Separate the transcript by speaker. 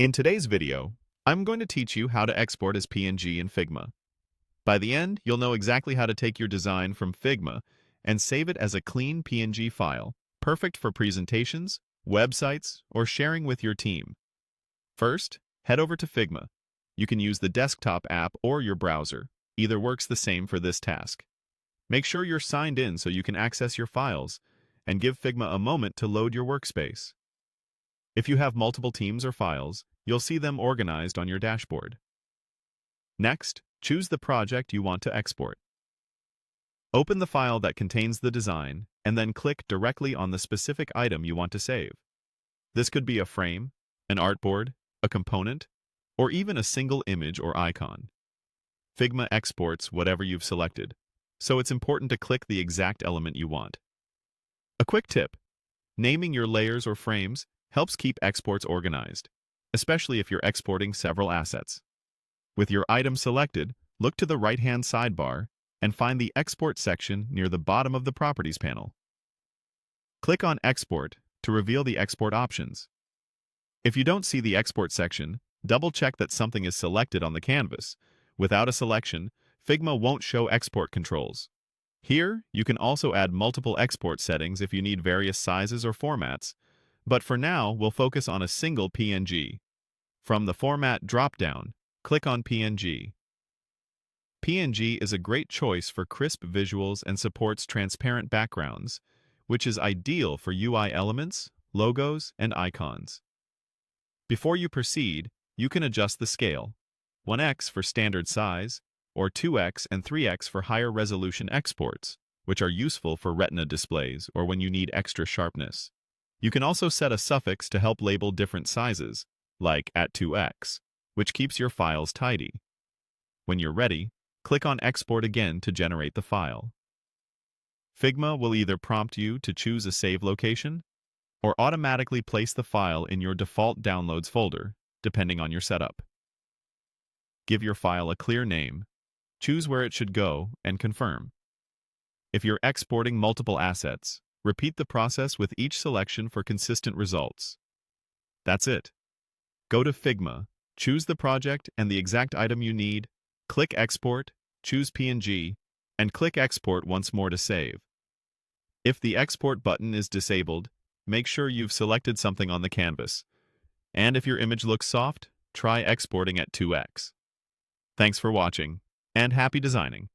Speaker 1: In today's video, I'm going to teach you how to export as PNG in Figma. By the end, you'll know exactly how to take your design from Figma and save it as a clean PNG file, perfect for presentations, websites, or sharing with your team. First, head over to Figma. You can use the desktop app or your browser. Either works the same for this task. Make sure you're signed in so you can access your files, and give Figma a moment to load your workspace. If you have multiple teams or files, you'll see them organized on your dashboard. Next, choose the project you want to export. Open the file that contains the design, and then click directly on the specific item you want to save. This could be a frame, an artboard, a component, or even a single image or icon. Figma exports whatever you've selected, so it's important to click the exact element you want. A quick tip: naming your layers or frames helps keep exports organized, especially if you're exporting several assets. With your item selected, look to the right-hand sidebar and find the Export section near the bottom of the Properties panel. Click on Export to reveal the export options. If you don't see the Export section, double-check that something is selected on the canvas. Without a selection, Figma won't show export controls. Here, you can also add multiple export settings if you need various sizes or formats, but for now, we'll focus on a single PNG. From the Format drop-down, click on PNG. PNG is a great choice for crisp visuals and supports transparent backgrounds, which is ideal for UI elements, logos, and icons. Before you proceed, you can adjust the scale: 1x for standard size, or 2x and 3x for higher resolution exports, which are useful for retina displays or when you need extra sharpness. You can also set a suffix to help label different sizes, like at 2x, which keeps your files tidy. When you're ready, click on Export again to generate the file. Figma will either prompt you to choose a save location or automatically place the file in your default Downloads folder, depending on your setup. Give your file a clear name, choose where it should go, and confirm. If you're exporting multiple assets, repeat the process with each selection for consistent results. That's it. Go to Figma, choose the project and the exact item you need, click Export, choose PNG, and click Export once more to save. If the Export button is disabled, make sure you've selected something on the canvas. And if your image looks soft, try exporting at 2x. Thanks for watching, and happy designing!